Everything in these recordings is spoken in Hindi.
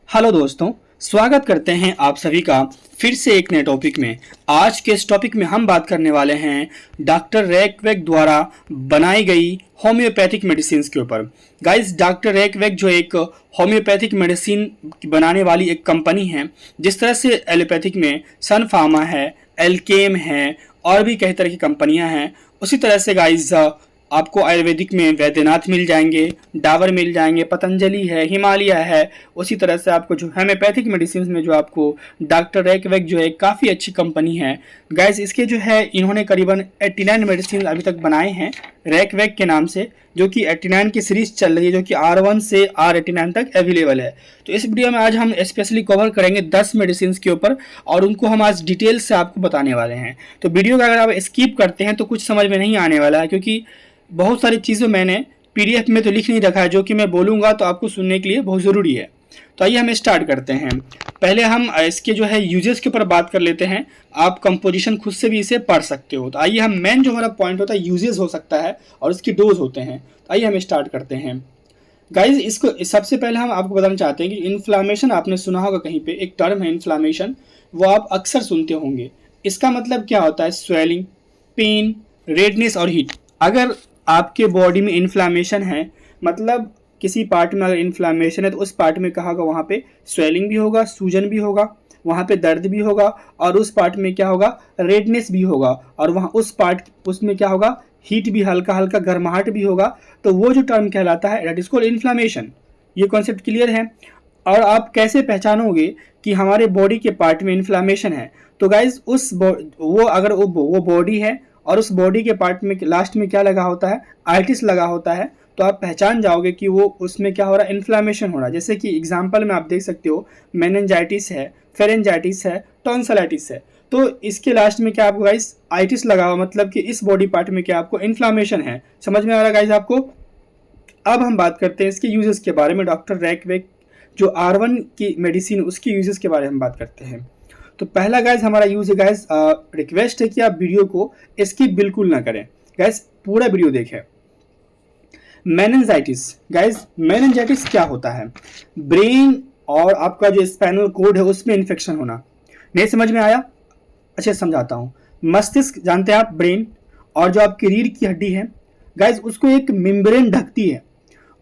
हेलो दोस्तों, स्वागत करते हैं आप सभी का फिर से एक नए टॉपिक में। आज के इस टॉपिक में हम बात करने वाले हैं डॉक्टर रैकवेक द्वारा बनाई गई होम्योपैथिक मेडिसिन के ऊपर। गाइस, डॉक्टर रैकवेक जो एक होम्योपैथिक मेडिसिन बनाने वाली एक कंपनी है, जिस तरह से एलोपैथिक में सन फार्मा है, एल्केम है और भी कई तरह की कंपनियां हैं, उसी तरह से गाइस आपको आयुर्वेदिक में वैद्यनाथ मिल जाएंगे, डाबर मिल जाएंगे, पतंजलि है, हिमालय है। उसी तरह से आपको जो होम्योपैथिक मेडिसिन में जो आपको डॉक्टर रैकवेक जो है काफ़ी अच्छी कंपनी है। गाइस, इसके जो है इन्होंने करीबन 89 मेडिसिन अभी तक बनाए हैं रैकवेक के नाम से, जो कि 89 की सीरीज चल रही है, जो कि R1 से R89 तक अवेलेबल है। तो इस वीडियो में आज हम स्पेशली कवर करेंगे 10 मेडिसिन के ऊपर और उनको हम आज डिटेल से आपको बताने वाले हैं। तो वीडियो का अगर आप स्किप करते हैं तो कुछ समझ में नहीं आने वाला है, क्योंकि बहुत सारी चीज़ें मैंने PDF में तो लिख नहीं रखा है, जो कि मैं बोलूँगा तो आपको सुनने के लिए बहुत ज़रूरी है। तो आइए हम स्टार्ट करते हैं। पहले हम इसके जो है यूजेस के ऊपर बात कर लेते हैं। आप कंपोजिशन खुद से भी इसे पढ़ सकते हो। तो आइए हम मेन जो हमारा पॉइंट होता है यूजेस हो सकता है और इसकी डोज होते हैं। तो आइए हम स्टार्ट करते हैं। गाइज, इसको सबसे पहले हम आपको बताना चाहते हैं कि इन्फ्लामेशन आपने सुना होगा कहीं पे, एक टर्म है इन्फ्लामेशन, वो आप अक्सर सुनते होंगे। इसका मतलब क्या होता है? स्वेलिंग, पेन, रेडनेस और हीट। अगर आपके बॉडी में इन्फ्लामेशन है, मतलब किसी पार्ट में अगर इन्फ्लामेशन है तो उस पार्ट में कहा होगा वहाँ पे स्वेलिंग भी होगा, सूजन भी होगा, वहाँ पे दर्द भी होगा और उस पार्ट में क्या होगा? रेडनेस भी होगा और वहाँ उसमें क्या होगा? हीट भी, हल्का हल्का गर्माहट भी होगा। तो वो जो टर्म कहलाता है दैट इज कॉल्ड इन्फ्लामेशन। ये कॉन्सेप्ट क्लियर है? और आप कैसे पहचानोगे कि हमारे बॉडी के पार्ट में इन्फ्लामेशन है? तो गाइज, अगर वो बॉडी है और उस बॉडी के पार्ट में लास्ट में क्या लगा होता है? आइटिस लगा होता है, तो आप पहचान जाओगे कि वो उसमें क्या हो रहा है? इन्फ्लामेशन हो रहा है। जैसे कि एग्जांपल में आप देख सकते हो, मेनिंजाइटिस है, फेरेंजाइटिस है, टॉन्सिलाइटिस है। तो इसके लास्ट में क्या आपको गाइस आइटिस लगा हुआ, मतलब कि इस बॉडी पार्ट में क्या आपको इन्फ्लामेशन है। समझ में आ रहा है गाइस आपको? अब हम बात करते हैं इसके यूजेस के बारे में। डॉक्टर रैकवेक जो R1 की मेडिसिन, उसकी यूजेस के बारे में बात करते हैं। तो पहला गाइस हमारा यूज है गाइस, रिक्वेस्ट है कि आप वीडियो को स्किप बिल्कुल ना करें गाइस, पूरा वीडियो देखें। मेनिंजाइटिस। गाइस, मेनिंजाइटिस क्या होता है? ब्रेन और आपका जो स्पाइनल कोड है उसमें इन्फेक्शन होना। नहीं समझ में आया? अच्छे से समझाता हूँ। मस्तिष्क जानते हैं आप, ब्रेन, और जो आपकी रीढ़ की हड्डी है गाइस, उसको एक मेम्ब्रेन ढकती है।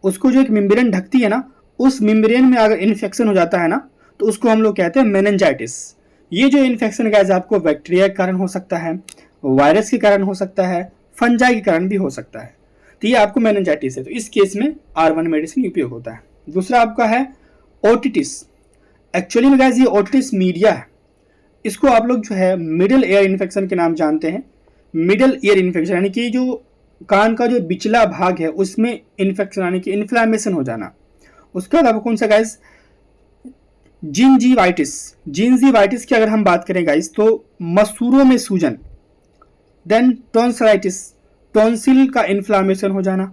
उसको जो एक मेम्ब्रेन ढकती है ना, उस मेम्ब्रेन में अगर इन्फेक्शन हो जाता है ना, तो उसको हम लोग कहते हैं मेनिंजाइटिस। ये जो इन्फेक्शन गाइस आपको बैक्टीरिया के कारण हो सकता है, वायरस के कारण हो सकता है, फंजाई के कारण भी हो सकता है। तो ये आपको मेनिंजाइटिस है, तो इस केस में R1 मेडिसिन उपयोग होता है। दूसरा आपका है ओटिटिस। एक्चुअली में गाइस ये ओटिटिस मीडिया है। इसको आप लोग जो है मिडिल ईयर इन्फेक्शन के नाम जानते हैं। मिडिल ईयर इन्फेक्शन यानी कि जो कान का जो बिचला भाग है उसमें इन्फेक्शन यानी कि इन्फ्लामेशन हो जाना। उसके अलावा कौन सा गाइस? जिंजीवाइटिस। जिंजीवाइटिस की अगर हम बात करें गाइस, तो मसूरों में सूजन। देन टॉन्सिलाइटिस, टॉन्सिल का इन्फ्लामेशन हो जाना।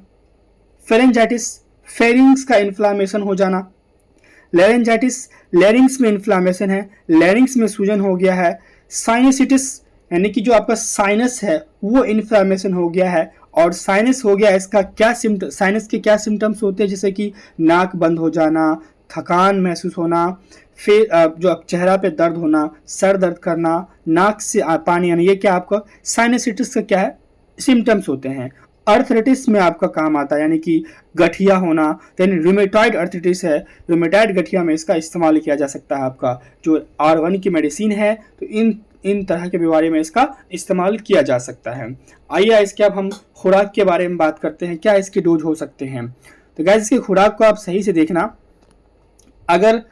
फेरेंजाइटिस, फेरिंग्स का इन्फ्लामेशन हो जाना। लेरेंजाइटिस, लेरिंग्स में इन्फ्लामेशन है, लेरिंग्स में सूजन हो गया है। साइनसिटिस यानी कि जो आपका साइनस है वो इन्फ्लामेशन हो गया है और साइनस हो गया। इसका क्या साइनस के क्या सिम्टम्स होते हैं? जैसे कि नाक बंद हो जाना, थकान महसूस होना, फिर जो चेहरा पे दर्द होना, सर दर्द करना, नाक से पानी आना। ये क्या आपका साइनसिटिस का क्या है? सिम्टम्स होते हैं। अर्थराइटिस में आपका काम आता है, यानी कि गठिया होना। देन रूमेटॉइड अर्थराइटिस है, रूमेटॉइड गठिया में इसका इस्तेमाल किया जा सकता है। आपका जो R1 की मेडिसिन है, तो इन तरह के बीमारी में इसका इस्तेमाल किया जा सकता है। आइए इसके अब हम खुराक के बारे में बात करते हैं, क्या इसके डोज हो सकते हैं। तो गाइस, इसके खुराक को आप सही से देखना। अगर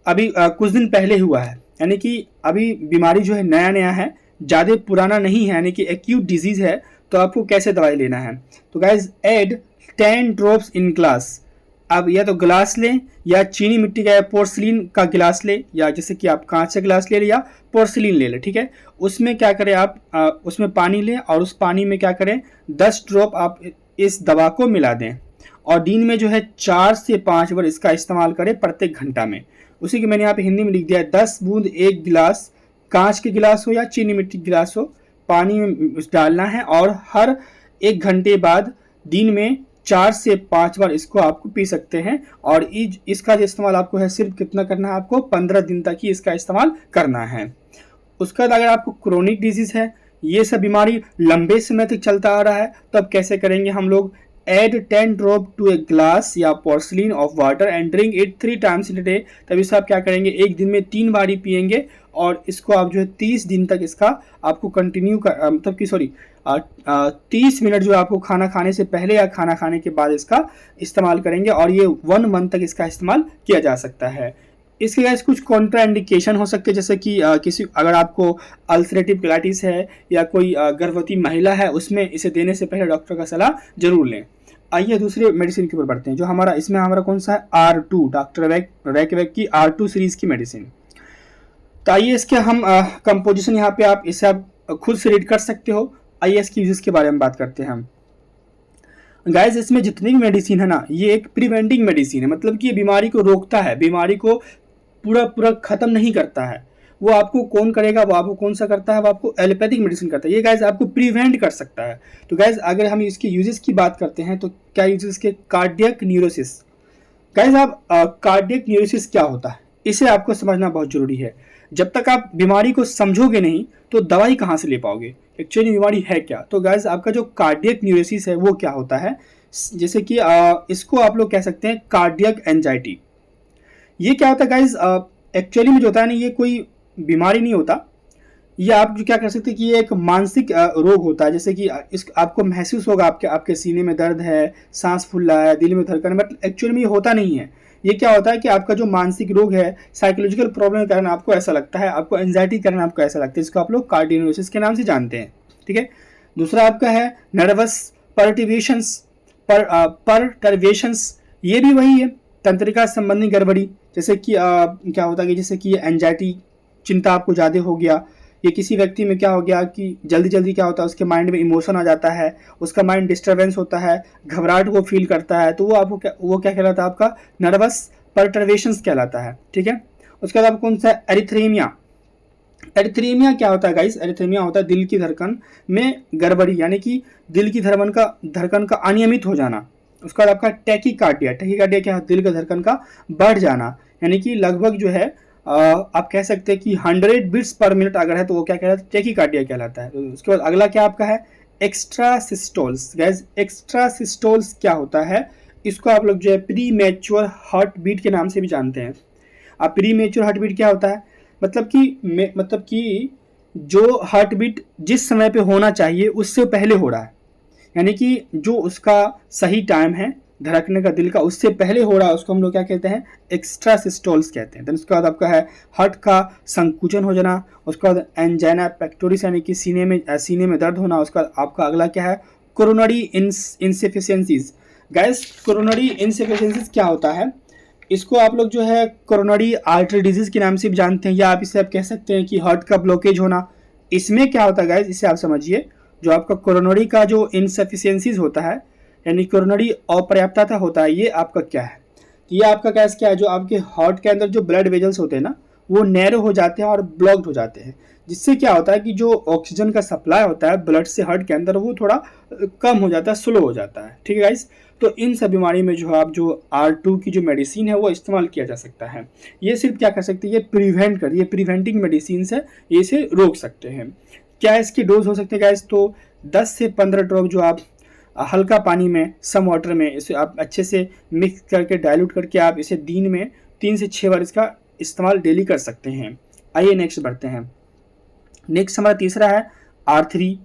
अभी कुछ दिन पहले हुआ है, यानी कि अभी बीमारी जो है नया नया है, ज़्यादा पुराना नहीं है, यानी कि एक्यूट डिजीज है, तो आपको कैसे दवाई लेना है? तो guys, add 10 drops in glass. अब या तो ग्लास लें या चीनी मिट्टी का या पोर्सिलीन का गिलास ले, या जैसे कि आप कांच का गिलास ले या पोर्सिलीन ले लें, ठीक है। उसमें क्या करें आप, उसमें पानी लें और उस पानी में क्या करें, 10 ड्रॉप आप इस दवा को मिला दें और दिन में जो है 4 से 5 बार इसका इस्तेमाल करें प्रत्येक घंटा में। उसी की मैंने यहाँ पे हिंदी में लिख दिया है, 10 बूंद एक गिलास, कांच के गिलास हो या चीनी मिट्टी गिलास हो, पानी में डालना है और हर 1 घंटे बाद दिन में 4 से 5 बार इसको आपको पी सकते हैं। और इसका जो इस्तेमाल आपको है सिर्फ कितना करना है, आपको 15 दिन तक ही इसका इस्तेमाल करना है। उसके बाद अगर आपको क्रोनिक डिजीज है, ये सब बीमारी लंबे समय तक चलता आ रहा है, तो अब कैसे करेंगे हम लोग, add 10 drop to a glass या porcelain of water and drink it 3 times in day. तब इससे आप क्या करेंगे, एक दिन में 3 बार ही पियेंगे और इसको आप जो है 30 दिन तक इसका आपको कंटिन्यू कर मतलब कि 30 मिनट जो आपको खाना खाने से पहले या खाना खाने के बाद इसका इस्तेमाल करेंगे और ये 1 मंथ तक इसका इस्तेमाल किया जा सकता है। इसके गाइस कुछ कॉन्ट्रा इंडिकेशन हो सकते हैं, जैसे कि किसी अगर आपको अल्सरेटिव कोलाइटिस है या कोई गर्भवती महिला है, उसमें इसे देने से पहले डॉक्टर का सलाह जरूर लें। आइए दूसरे मेडिसिन के ऊपर बढ़ते हैं, जो हमारा कौन सा है, R2, डॉक्टर रैकवेक की R2 सीरीज की मेडिसिन। तो आइए इसके हम कंपोजिशन यहाँ पे आप इसे आप खुद से रीड कर सकते हो। आइए इसकी यूजेस के बारे में बात करते हैं हम। गाइस इसमें जितनी भी मेडिसिन है ना, ये एक प्रिवेंटिंग मेडिसिन है, मतलब कि ये बीमारी को रोकता है, बीमारी को पूरा खत्म नहीं करता है। वो आपको कौन करेगा, वो आपको कौन सा करता है, वो आपको एलोपैथिक मेडिसिन करता है। ये गाइस आपको प्रिवेंट कर सकता है। तो गाइस अगर हम इसके यूजेस की बात करते हैं तो क्या यूजेस के, कार्डियक न्यूरोसिस। गाइस आप कार्डियक न्यूरोसिस क्या होता है, इसे आपको समझना बहुत जरूरी है। जब तक आप बीमारी को समझोगे नहीं तो दवाई कहाँ से ले पाओगे, एक्चुअली बीमारी है क्या। तो गाइस आपका जो कार्डियक न्यूरोसिस है वो क्या होता है, जैसे कि इसको आप लोग कह सकते हैं कार्डियक एंजाइटी। ये क्या होता है गाइस, एक्चुअली में जो होता है ना, ये कोई बीमारी नहीं होता। ये आप जो क्या कर सकते हैं कि ये एक मानसिक रोग होता है, जैसे कि इस आपको महसूस होगा आपके सीने में दर्द है, सांस फूल रहा है, दिल में धड़कन, बट एक्चुअली में ये होता नहीं है। ये क्या होता है कि आपका जो मानसिक रोग है, साइकोलॉजिकल प्रॉब्लम के कारण आपको ऐसा लगता है, आपको एंजाइटी के कारण आपको ऐसा लगता है, जिसको आप लोग कार्डियोसिस के नाम से जानते हैं। ठीक है। दूसरा आपका है नर्वस परटर्वेशंस, ये भी वही है, तंत्रिका संबंधी गड़बड़ी, जैसे कि क्या होता है कि जैसे कि एंजाइटी, चिंता आपको ज़्यादा हो गया, ये किसी व्यक्ति में क्या हो गया कि जल्दी जल्दी क्या होता है, उसके माइंड में इमोशन आ जाता है, उसका माइंड डिस्टर्बेंस होता है, घबराहट वो फील करता है, तो वो क्या कहलाता है, आपका नर्वस परटर्वेशंस कहलाता है। ठीक है। उसके बाद कौन सा, एरिथ्रीमिया। एरिथ्रीमिया क्या होता है गाइस, एरिथ्रीमिया होता है दिल की धड़कन में गड़बड़ी, यानी कि दिल की धड़कन का अनियमित हो जाना। उसके बाद आपका टैकीकार्डिया क्या है, दिल का धड़कन का बढ़ जाना, यानी कि लगभग जो है आप कह सकते हैं कि 100 बीट्स पर मिनट अगर है तो वो क्या कहलाता है, टैकीकार्डिया कहलाता है। तो उसके बाद अगला क्या आपका है, एक्स्ट्रा सिस्टोल्स। गाइस एक्स्ट्रा सिस्टोल्स क्या होता है, इसको आप लोग जो है प्री मैच्योर हार्ट बीट के नाम से भी जानते हैं। अब प्री मैच्योर हार्ट बीट क्या होता है, मतलब कि जो हार्ट बीट जिस समय पे होना चाहिए उससे पहले हो रहा है, यानी कि जो उसका सही टाइम है धड़कने का दिल का उससे पहले हो रहा है, उसको हम लोग क्या कहते हैं, एक्स्ट्रा सिस्टोल्स कहते हैं। then उसके बाद आपका है हार्ट का संकुचन हो जाना, उसके बाद एंजाइना पेक्टोरिस यानी कि सीने में दर्द होना। उसका आपका अगला क्या है, कोरोनरी इंसफिशियंसीज। गाइस कोरोनरी इंसफिशियंसीज क्या होता है, इसको आप लोग जो है कोरोनरी आर्टरी डिजीज के नाम से भी जानते हैं, या आप कह सकते हैं कि हार्ट का ब्लॉकेज होना। इसमें क्या होता है गाइस, इसे आप समझिए, जो आपका कोरोनरी का जो इनसफिशियंसीज होता है, यानी कोरोनरी अपर्याप्तता होता है, ये आपका क्या है, ये आपका गैस क्या है, जो आपके हार्ट के अंदर जो ब्लड वेजल्स होते हैं ना, वो नैरो हो जाते हैं और ब्लॉक्ड हो जाते हैं, जिससे क्या होता है कि जो ऑक्सीजन का सप्लाई होता है ब्लड से हार्ट के अंदर वो थोड़ा कम हो जाता है, स्लो हो जाता है। ठीक है गाइस, तो इन सब बीमारी में जो आप जो R2 की जो मेडिसिन है वो इस्तेमाल किया जा सकता है। ये सिर्फ क्या कर सकती है, ये प्रिवेंटिंग मेडिसिन है, ये इसे रोक सकते हैं। क्या इसकी डोज हो सकते हैं गाइस, तो 10 से 15 ड्रॉप जो आप हल्का पानी में सम वाटर में इसे आप अच्छे से मिक्स करके डाइल्यूट करके आप इसे दिन में 3 से 6 बार इसका इस्तेमाल डेली कर सकते हैं। आइए नेक्स्ट बढ़ते हैं। नेक्स्ट हमारा तीसरा है R3।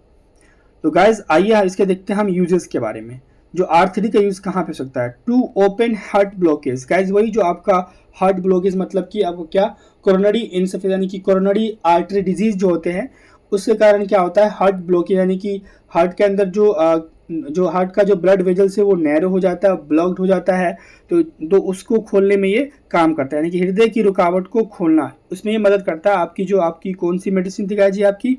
तो गाइज आइए इसके देखते हैं हम यूजेस के बारे में। जो R3 का यूज़ कहाँ पे हो सकता है, to open heart blockage. Guys वही जो आपका हार्ट ब्लॉकेज, मतलब कि आपको क्या, कोरोनरी इनसफिशियंसी यानी कि कोरोनरी आर्टरी डिजीज जो होते हैं उसके कारण क्या होता है, हार्ट ब्लॉकेज, यानी कि हार्ट के अंदर जो हार्ट का जो ब्लड वेजल्स है वो नैरो हो जाता है, ब्लॉक्ड हो जाता है, तो उसको खोलने में ये काम करता है, यानी कि हृदय की रुकावट को खोलना, उसमें ये मदद करता है। आपकी कौन सी मेडिसिन थी गाइस, ये आपकी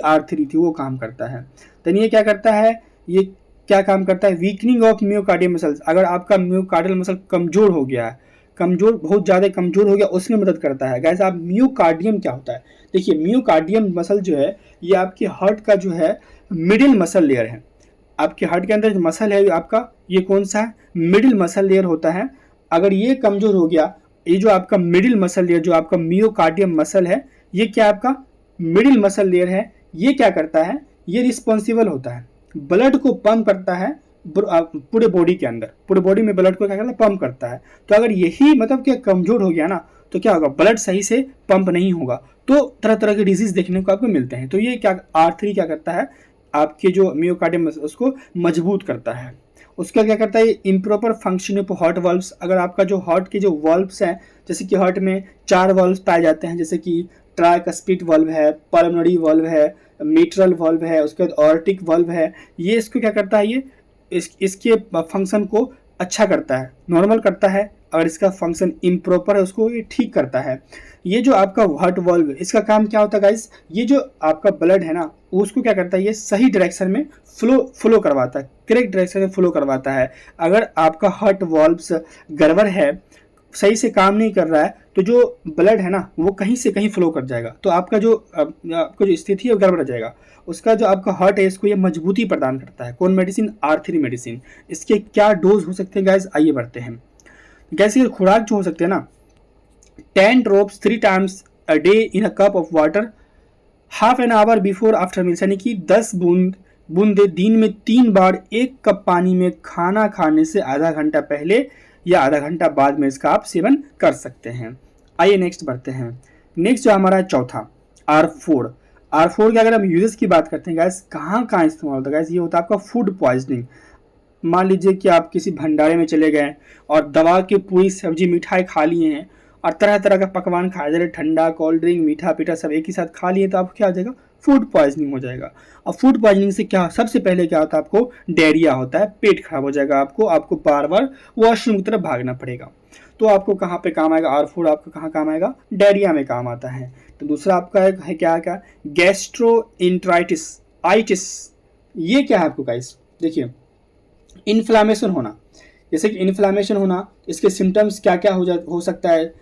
R3 थी, वो काम करता है। तो ये क्या करता है, ये क्या काम करता है, वीकनिंग ऑफ मियोकार्डियल मसल्स। अगर आपका मियोकार्डियल मसल कमजोर हो गया है, बहुत ज़्यादा कमजोर हो गया, उसमें मदद करता है। गाइस आप मियोकार्डियम क्या होता है, देखिए मियोकार्डियम मसल जो है ये आपके हार्ट का जो है मिडिल मसल लेयर है। आपके हार्ट के अंदर जो मसल है आपका, ये कौन सा है, मिडिल मसल लेयर होता है। अगर ये कमजोर हो गया, ये जो आपका मिडिल मसल लेयर, जो आपका मियोकार्डियम मसल है, ये क्या आपका मिडिल मसल लेयर है, ये क्या करता है, ये रिस्पॉन्सिबल होता है, ब्लड को पंप करता है पूरे बॉडी के अंदर, पूरे बॉडी में ब्लड को क्या करता है, पंप करता है। तो अगर यही मतलब क्या कमजोर हो गया ना, तो क्या होगा, ब्लड सही से पंप नहीं होगा, तो तरह तरह के डिजीज देखने को आपको मिलते हैं। तो ये क्या R3 क्या करता है, आपके जो मियोकार्डियम उसको मजबूत करता है। उसका क्या करता है, improper function of heart valves. अगर आपका जो हार्ट के जो वाल्व्स हैं, जैसे कि हार्ट में 4 वाल्व्स पाए जाते हैं, जैसे कि ट्राइकस्पिड वाल्व है, पल्मोनरी वाल्व है, मिट्रल वाल्व है, उसके बाद ऑर्टिक वाल्व है, ये इसको क्या करता है, ये इसके फंक्शन को अच्छा करता है, नॉर्मल करता है। अगर इसका फंक्शन इम्प्रॉपर है उसको ये ठीक करता है। ये जो आपका हार्ट वाल्व, इसका काम क्या होता है गाइस, ये जो आपका ब्लड है ना, उसको क्या करता है, ये सही डायरेक्शन में फ्लो करवाता है, करेक्ट डायरेक्शन में फ्लो करवाता है। अगर आपका हार्ट वाल्व्स गड़बड़ है, सही से काम नहीं कर रहा है, तो जो ब्लड है ना वो कहीं से कहीं फ्लो कर जाएगा, तो आपका जो स्थिति है वो गड़बड़ जाएगा। उसका जो आपका हार्ट है इसको ये मजबूती प्रदान करता है। कौन मेडिसिन, R3 मेडिसिन। इसके क्या डोज हो सकते हैं गाइस, आइए बढ़ते हैं। गैस ये खुराक जो हो सकते हैं ना, 10 drops 3 times a day in a cup of water, half an hour before after meals, यानी कि 10 बूंदे दिन में 3 बार 1 कप पानी में खाना खाने से आधा घंटा पहले या आधा घंटा बाद में इसका आप सेवन कर सकते हैं। आइए नेक्स्ट बढ़ते हैं। नेक्स्ट जो हमारा चौथा R4 की अगर हम यूजेस की बात करते हैं गैस, कहाँ कहाँ इस्तेमाल होता है गैस, ये होता है आपका फूड पॉइजनिंग। मान लीजिए कि आप किसी भंडारे में चले गए और दवा की पूरी सब्जी मिठाई खा लिए हैं और तरह तरह का पकवान खा रहे, ठंडा कोल्ड ड्रिंक मीठा पीठा सब एक ही साथ खा लिए, तो आपको क्या हो जाएगा, फूड पॉइजनिंग हो जाएगा। और फूड पॉइजनिंग से क्या, सबसे पहले क्या होता है, आपको डायरिया होता है, पेट खराब हो जाएगा, आपको बार बार वॉशरूम की तरफ भागना पड़ेगा। तो आपको कहाँ पे काम आएगा, R4 आपको कहाँ काम आएगा, डायरिया में काम आता है। तो दूसरा आपका है क्या गैस्ट्रोइंटेराइटिस आइटिस। ये क्या है आपको गाइस, देखिए इन्फ्लामेशन होना, जैसे कि इन्फ्लामेशन होना, इसके सिम्टम्स क्या क्या हो सकता है।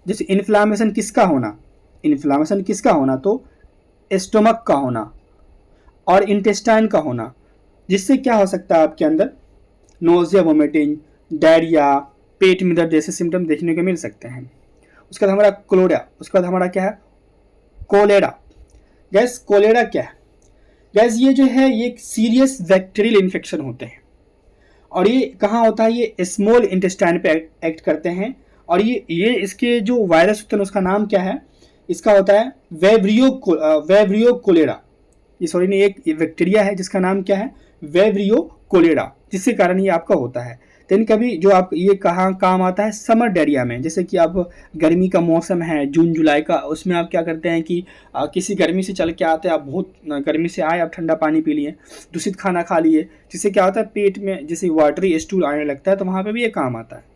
जैसे इन्फ्लामेशन किसका होना, तो स्टोमक का होना और इंटेस्टाइन का होना, जिससे क्या हो सकता है, आपके अंदर नोजिया, वोमिटिंग, डायरिया, पेट में दर्द जैसे सिम्टम देखने को मिल सकते हैं। उसके बाद हमारा क्या है, कोलेरा। गैस कोलेरा क्या है गैस, ये जो है ये एक सीरियस बैक्टीरियल इन्फेक्शन होते हैं, और ये कहाँ होता है, ये स्मॉल इंटेस्टाइन पे एक्ट करते हैं। और ये इसके जो वायरस होते हैं उसका नाम क्या है, इसका होता है वेब्रियो कोलेरा। ये सॉरी नहीं, एक बैक्टीरिया है जिसका नाम क्या है, वेब्रियो कोलेरा, जिसके कारण ये आपका होता है। देन कभी जो आप ये कहाँ काम आता है, समर डायरिया में। जैसे कि आप गर्मी का मौसम है जून जुलाई का, उसमें आप क्या करते हैं कि किसी गर्मी से चल के आते हैं, आप बहुत गर्मी से आए, आप ठंडा पानी पी लिए, दूषित खाना खा लिए, जिससे क्या होता है पेट में जैसे वाटरी स्टूल आने लगता है, तो वहाँ पे भी ये काम आता है।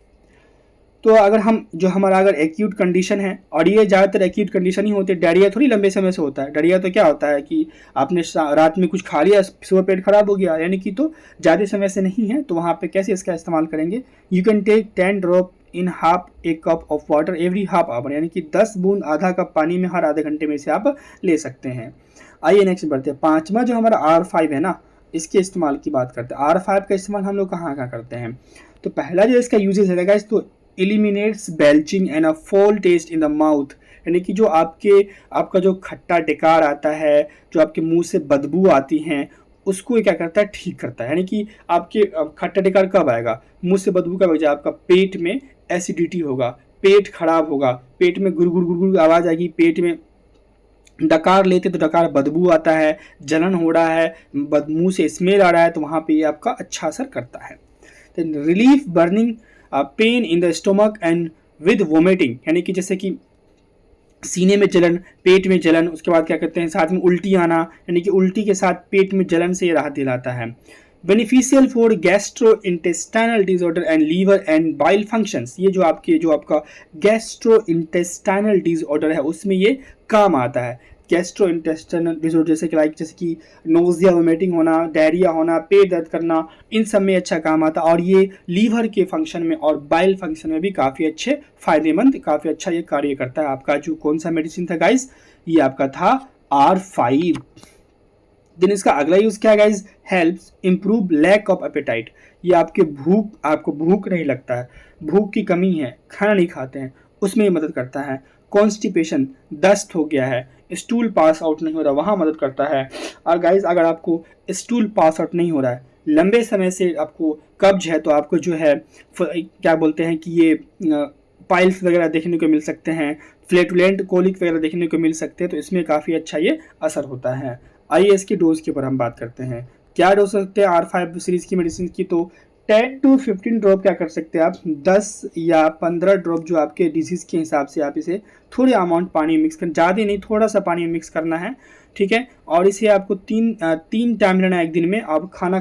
तो अगर हमारा अगर एक्यूट कंडीशन है, और ये ज़्यादातर एक्यूट कंडीशन ही होती है, डायरिया थोड़ी लंबे समय से होता है। डायरिया तो क्या होता है कि आपने रात में कुछ खा लिया, सुबह पेट खराब हो गया, यानी कि तो ज़्यादा समय से नहीं है। तो वहाँ पे कैसे इसका इस्तेमाल करेंगे, you can take 10 drop in half a cup of water every half hour, यानी कि 10 बूंद आधा कप पानी में हर आधे घंटे में से आप ले सकते हैं। आइए नेक्स्ट बढ़ते हैं। पाँचवा जो हमारा R5 है ना, इसके इस्तेमाल की बात करते हैं। R5 का इस्तेमाल हम लोग कहाँ कहाँ करते हैं, तो पहला जो इसका यूजेज है गाइस, तो eliminates belching and a foul taste in the mouth, यानी कि जो आपका जो खट्टा डेकार आता है, जो आपके मुंह से बदबू आती हैं, उसको ये क्या करता है, ठीक करता है। यानी कि आपके खट्टा डेकार कब आएगा, मुंह से बदबू कब आएगा, आपका पेट में एसिडिटी होगा, पेट खराब होगा, पेट में गुरगुर गुरगुर आवाज़ आएगी, पेट में डकार लेते तो डकार बदबू आता है, जलन हो रहा है, मुंह से स्मेल आ रहा है, तो वहाँ पे ये आपका अच्छा असर करता है। तो relief burning pain in the stomach and with vomiting, यानी कि जैसे कि सीने में जलन, पेट में जलन, उसके बाद क्या करते हैं, साथ में उल्टी आना, यानी कि उल्टी के साथ पेट में जलन से ये राहत दिलाता है। Beneficial for gastro intestinal disorder and liver and bile functions, ये जो आपका गैस्ट्रो इंटेस्टाइनल डिसऑर्डर है उसमें ये काम आता है। गैस्ट्रो इंटेस्टाइनल डिसऑर्डर जैसे कि नोजिया, वोमिटिंग होना, डायरिया होना, पेट दर्द करना, इन सब में अच्छा काम आता है। और ये लीवर के फंक्शन में और बाइल फंक्शन में भी काफ़ी अच्छे फायदेमंद, काफ़ी अच्छा ये कार्य करता है। आपका जो कौन सा मेडिसिन था गाइस, ये आपका था R5। देन इसका अगला यूज़ क्या है guys, helps improve lack of appetite. ये आपको भूख नहीं लगता है, भूख की कमी है, खाना नहीं खाते हैं, उसमें ये मदद करता है। कॉन्स्टिपेशन, दस्त हो गया है, स्टूल पास आउट नहीं हो रहा, वहाँ मदद करता है। और गाइज अगर आपको स्टूल पास आउट नहीं हो रहा है, लंबे समय से आपको कब्ज है, तो आपको जो है क्या बोलते हैं कि ये पाइल्स वगैरह देखने को मिल सकते हैं, फ्लैटुलेंट कोलिक वगैरह देखने को मिल सकते हैं, तो इसमें काफ़ी अच्छा ये असर होता है। आइए इसके डोज के ऊपर हम बात करते हैं। क्या डोज सकते हैं R5 सीरीज की मेडिसिन की, तो 10 to 15 ड्रॉप क्या कर सकते हैं आप, 10 या 15 ड्रॉप जो आपके डिजीज़ के हिसाब से आप इसे थोड़े अमाउंट पानी में मिक्स कर, ज़्यादा नहीं, थोड़ा सा पानी में मिक्स करना है, ठीक है। और इसे आपको तीन टाइम लेना है एक दिन में। आप खाना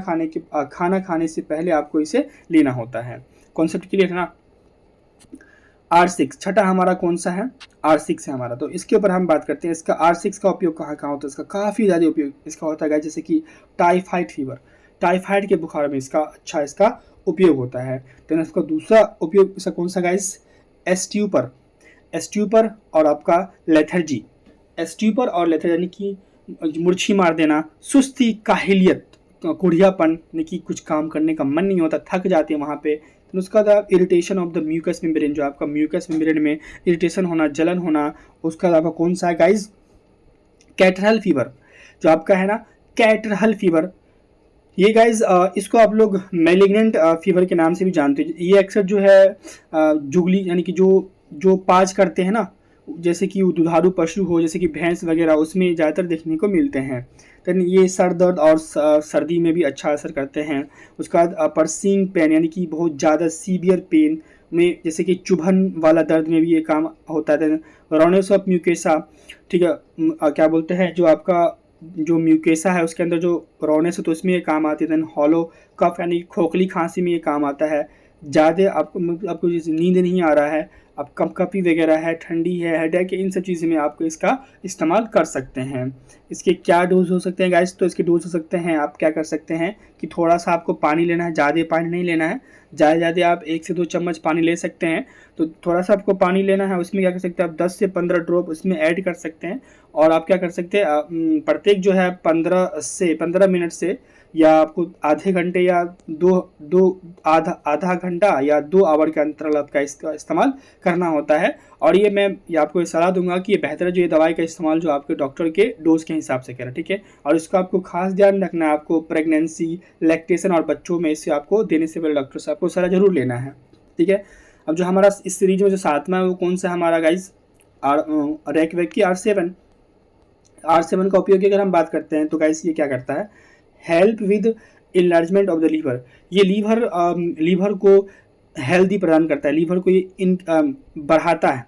खाने से पहले आपको इसे लेना होता है। कॉन्सेप्ट क्लियर है ना। R6 छठा हमारा कौन सा है, R6 है हमारा। तो इसके ऊपर हम बात करते हैं, इसका R6 का उपयोग कहाँ कहाँ होता है। इसका काफ़ी ज़्यादा उपयोग इसका होता है, जैसे कि टाइफाइड फीवर, टाइफाइड के बुखार में इसका उपयोग होता है। तो इसका दूसरा उपयोग इसका कौन सा गाइस, एस्ट्यूपर और आपका लेथर्जी। एस्ट्यूपर और लेथर्जी यानी कि मुर्छी मार देना, सुस्ती, काहिलियत, कुढ़ियापन, यानी कि कुछ काम करने का मन नहीं होता, थक जाते हैं वहाँ पे। तो उसका था irritation of the mucous membrane, जो आपका म्यूकस मेम्ब्रेन में इरिटेशन होना, जलन होना। उसका आपका कौन सा है गाइज, कैटरल फीवर, जो आपका है ना कैटरल फीवर। ये गाइज इसको आप लोग मैलिग्नेंट फीवर के नाम से भी जानते हैं। ये अक्सर जो है जुगली यानी कि जो पाज करते हैं ना, जैसे कि दुधारू पशु हो, जैसे कि भैंस वगैरह, उसमें ज़्यादातर देखने को मिलते हैं। तो ये सर दर्द और सर्दी में भी अच्छा असर करते हैं। उसके बाद पर्सिंग पेन यानी कि बहुत ज़्यादा सीवियर पेन में, जैसे कि चुभन वाला दर्द में भी ये काम होता है। रोनेस ऑफ म्यूकेसा, ठीक है, क्या बोलते हैं, जो आपका जो म्यूकेसा है उसके अंदर जो रोनेस है, तो उसमें ये काम आती है। देन हॉलो कफ यानी खोखली खांसी में ये काम आता है। ज़्यादा आपको जैसे नींद नहीं आ रहा है, आप कपकपी वगैरह है, ठंडी है, हेडेक है, इन सब चीज़ों में आपको इसका इस्तेमाल कर सकते हैं। इसके क्या डोज हो सकते हैं गाइस, तो इसके डोज हो सकते हैं, आप क्या कर सकते हैं कि थोड़ा सा आपको पानी लेना है, ज़्यादा पानी नहीं लेना है। ज़्यादा आप 1 से 2 चम्मच पानी ले सकते हैं। तो थोड़ा सा आपको पानी लेना है, उसमें क्या कर सकते हैं आप 10 से 15 ड्रॉप उसमें ऐड कर सकते हैं। और आप क्या कर सकते हैं, प्रत्येक जो है 15 मिनट से, या आपको आधे घंटे या आधा घंटा या 2 आवर के अंतराल आपका इसका इस्तेमाल करना होता है। और ये आपको सलाह दूंगा कि ये बेहतर है जो ये दवाई का इस्तेमाल जो आपके डॉक्टर के डोज के हिसाब से करें, ठीक है। और इसका आपको खास ध्यान रखना है, आपको प्रेगनेंसी, लैक्टेशन और बच्चों में इसे आपको देने से पहले डॉक्टर से आपको सलाह जरूर लेना है, ठीक है। अब जो हमारा इस सीरीज में जो 7वां है वो कौन सा हमारा गाइज, रैकवेक की R7 का उपयोग की अगर हम बात करते हैं तो गाइस ये क्या करता है, help with enlargement of the liver. ये लीवर को हेल्दी प्रदान करता है, लीवर को ये बढ़ाता है,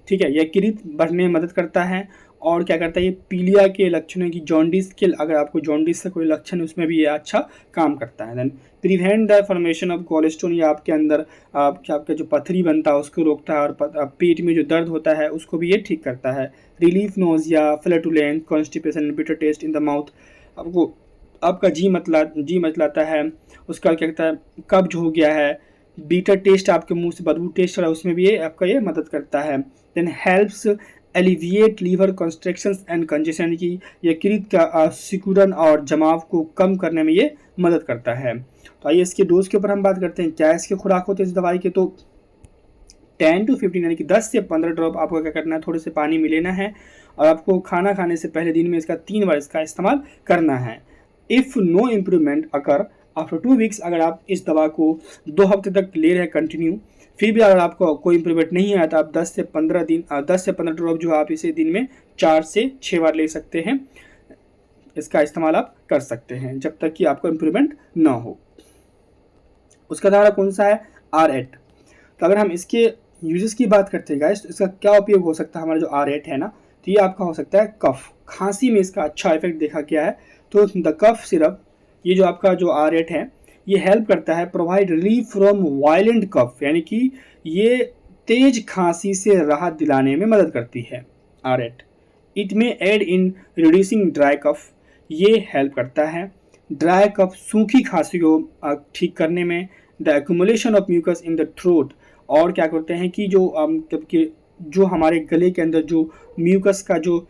ठीक है। यह यकृत बढ़ने में मदद करता है। और क्या करता है, ये पीलिया के लक्षणों की, जॉन्डिस के, अगर आपको जॉन्डिस का कोई लक्षण है उसमें भी ये अच्छा काम करता है। Then prevent the formation of cholesterol, या आपके अंदर आपका जो पथरी बनता है उसको रोकता है। और पेट में जो दर्द होता है उसको भी ये ठीक करता है। Relief nausea, flatulence, constipation, bitter taste in the mouth, आपका जी मतलाता है। उसका क्या कहता है, कब्ज हो गया है, बीटर टेस्ट, आपके मुंह से बदबू टेस्ट रहा है, उसमें भी ये आपका ये मदद करता है। Then helps alleviate liver constructions and congestion, यानी कि यकृत का सिकुड़न और जमाव को कम करने में ये मदद करता है। तो आइए इसके डोज के ऊपर हम बात करते हैं। क्या इसके खुराक होते हैं इस दवाई के, तो 10 to 15 यानी कि 10 से 15 ड्रॉप आपको क्या करना है, थोड़े से पानी में लेना है। और आपको खाना खाने से पहले दिन में इसका 3 बार इसका इस्तेमाल करना है। If no improvement occur after 2 weeks, अगर आप इस दवा को 2 हफ्ते तक ले रहे हैं कंटिन्यू, फिर भी अगर आपको कोई इम्प्रूवमेंट नहीं आया तो आप 10 से 15 ड्रॉप जो आप इसे दिन में 4 से 6 बार ले सकते हैं। इसका इस्तेमाल आप कर सकते हैं जब तक कि आपको इम्प्रूवमेंट ना हो। उसका हमारा कौन सा है, R8। तो अगर हम इसके यूजेस की बात करते हैं गाइस, तो इसका क्या उपयोग हो सकता है, हमारा जो R8 है ना, तो ये आपका हो सकता है कफ, खांसी में इसका अच्छा इफेक्ट देखा गया है। तो द कफ सिरप, ये जो आपका जो R8 है, ये हेल्प करता है प्रोवाइड रिलीफ फ्रॉम वायलेंट कफ, यानी कि ये तेज खांसी से राहत दिलाने में मदद करती है R8। It may aid in reducing dry cough, ये हेल्प करता है ड्राई कफ, सूखी खांसी को ठीक करने में। The accumulation of mucus in the throat, और क्या करते हैं कि जो हमारे गले के अंदर जो म्यूकस का जो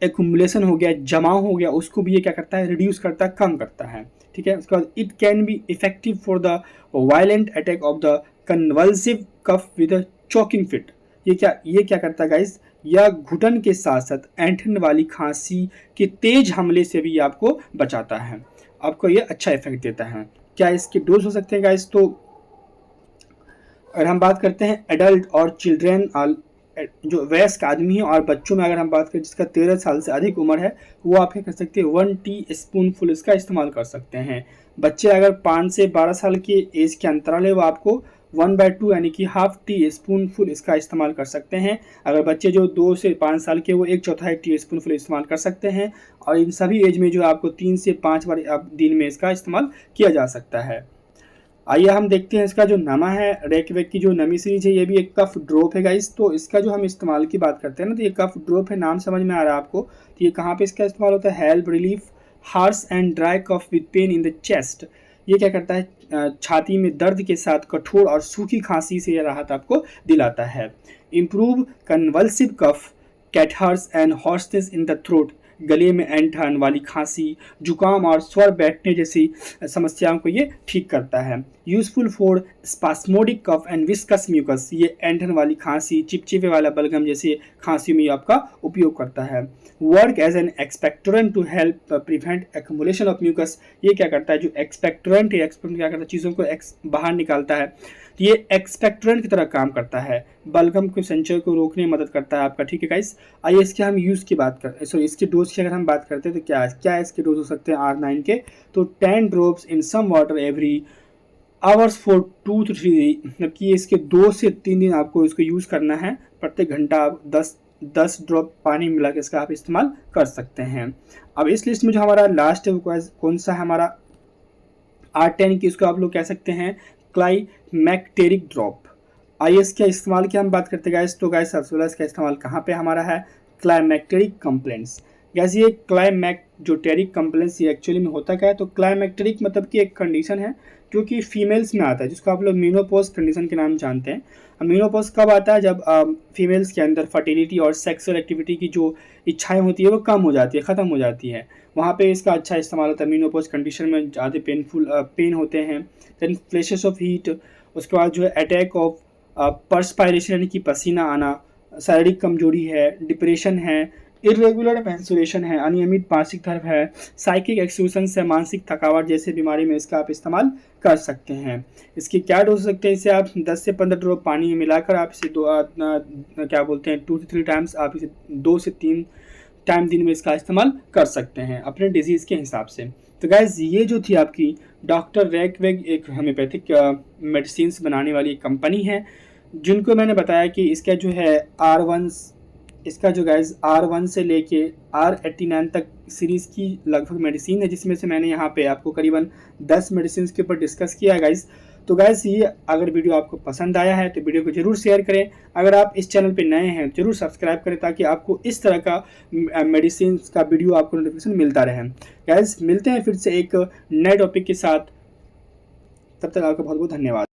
एक्युमुलेशन हो गया, जमाव हो गया, उसको भी ये क्या करता है, रिड्यूस करता है, कम करता है। ठीक है, उसके बाद it can be effective for the violent attack of the convulsive cough with choking fit. ये क्या करता है गाइस, या घुटन के साथ साथ ऐंठन वाली खांसी के तेज हमले से भी आपको बचाता है, आपको ये अच्छा इफेक्ट देता है। क्या इसके डोज हो सकते हैं गाइस, तो अगर हम बात करते हैं एडल्ट और चिल्ड्रेन, जो वयस्क आदमी है और बच्चों में अगर हम बात करें जिसका 13 साल से अधिक उम्र है, वो आप क्या कर सकते हैं 1 टी स्पूनफुल इसका इस्तेमाल कर सकते हैं। बच्चे अगर 5 से 12 साल के एज के अंतराल है, वो आपको 1/2 यानी कि हाफ टी स्पूनफुल इसका इस्तेमाल कर सकते हैं। अगर बच्चे जो 2 से 5 साल के, वो 1/4 टी स्पूनफुल इस्तेमाल कर सकते हैं। और इन सभी एज में जो आपको 3 से 5 बार आप दिन में इसका इस्तेमाल किया जा सकता है। आइए हम देखते हैं इसका जो नमा है, रेकवेक की जो नमी सीरीज है, ये भी एक कफ ड्रॉप है गाइस। तो इसका जो हम इस्तेमाल की बात करते हैं ना, तो ये कफ ड्रॉप है, नाम समझ में आ रहा है आपको। तो ये कहाँ पे इसका इस्तेमाल होता है, help relief harsh and dry cough with pain in the chest. ये क्या करता है, छाती में दर्द के साथ कठोर और सूखी खांसी से राहत आपको दिलाता है। Improve convulsive cough, catarrh and hoarseness in the throat, गले में ऐंठन वाली खांसी, जुकाम और स्वर बैठने जैसी समस्याओं को ये ठीक करता है। Useful for spasmodic cough and viscous mucus, ये ऐंठन वाली खांसी, चिपचिपे वाला बलगम जैसे खांसी में आपका उपयोग करता है। Work as an expectorant to help prevent accumulation of mucus, ये क्या करता है, जो एक्सपेक्टोरेंट है, एक्सपेक्टोरेंट क्या करता है, चीज़ों को बाहर निकालता है, तो ये एक्सपेक्टोरेंट की तरह काम करता है, बलगम के संचय को रोकने में मदद करता है आपका। ठीक है गाइस, आइए इसके हम यूज़ की बात करते हैं, सॉरी इसके डोज की अगर हम बात करते हैं तो क्या इसके डोज हो सकते हैं R9 के, तो 10 drops in some water every hours for 2 to 3, मतलब कि इसके 2 से 3 दिन आपको इसको यूज़ करना है। प्रत्येक घंटा आप 10 ड्रॉप पानी मिला के इसका आप इस्तेमाल कर सकते हैं। अब इस लिस्ट में जो हमारा लास्ट है वो कौन सा है, हमारा R10 की, इसको आप लोग कह सकते हैं क्लाइमैक्टेरिक ड्रॉप। आइए इसके इस्तेमाल की हम बात करते हैं गाइस, तो गाइस सबसे पहले इसका इस्तेमाल कहाँ पे हमारा है, क्लाइमैक्टेरिक कंप्लेंट्स। गैस ये क्लाइमैक्टेरिक कंप्लेंट्स ये एक्चुअली में होता क्या है, तो क्लाइमैक्टेरिक मतलब कि एक कंडीशन है जो कि फीमेल्स में आता है, जिसको आप लोग मीनोपॉज कंडीशन के नाम जानते हैं। मीनोपॉज कब आता है, जब फीमेल्स के अंदर फर्टिलिटी और सेक्सुअल एक्टिविटी की जो इच्छाएं होती है वो कम हो जाती है, ख़त्म हो जाती है, वहाँ पे इसका अच्छा इस्तेमाल होता है। मीनोपॉज कंडीशन में ज़्यादा पेन होते हैं, देन फ्लैशेस ऑफ हीट, उसके बाद जो है अटैक ऑफ पर्सपायरेशन यानी कि पसीना आना, शारीरिक कमजोरी है, डिप्रेशन है, इरेगुलर मेंस्ट्रुएशन है, अनियमित मासिक धर्म है, साइकिक एक्सक्यूशन से मानसिक थकावट जैसे बीमारी में इसका आप इस्तेमाल कर सकते हैं। इसके क्या डोज हो सकते हैं, इसे आप 10 से 15 ड्रॉप पानी में मिलाकर आप इसे 2 से 3 टाइम्स आप इसे 2 से 3 टाइम दिन में इसका इस्तेमाल कर सकते हैं अपने डिजीज़ के हिसाब से। तो गाइज ये जो थी आपकी डॉक्टर रेकवेग, एक होम्योपैथिक मेडिसिन्स बनाने वाली कंपनी है, जिनको मैंने बताया कि इसका जो है इसका जो गाइज R1 से लेके R89 तक सीरीज़ की लगभग मेडिसिन है, जिसमें से मैंने यहाँ पे आपको करीबन 10 मेडिसिन के ऊपर डिस्कस किया है गाइज। तो गाइज ये अगर वीडियो आपको पसंद आया है तो वीडियो को जरूर शेयर करें। अगर आप इस चैनल पे नए हैं जरूर सब्सक्राइब करें, ताकि आपको इस तरह का मेडिसिन का वीडियो आपको नोटिफिकेशन मिलता रहे। गाइज मिलते हैं फिर से एक नए टॉपिक के साथ, तब तक आपका बहुत बहुत धन्यवाद।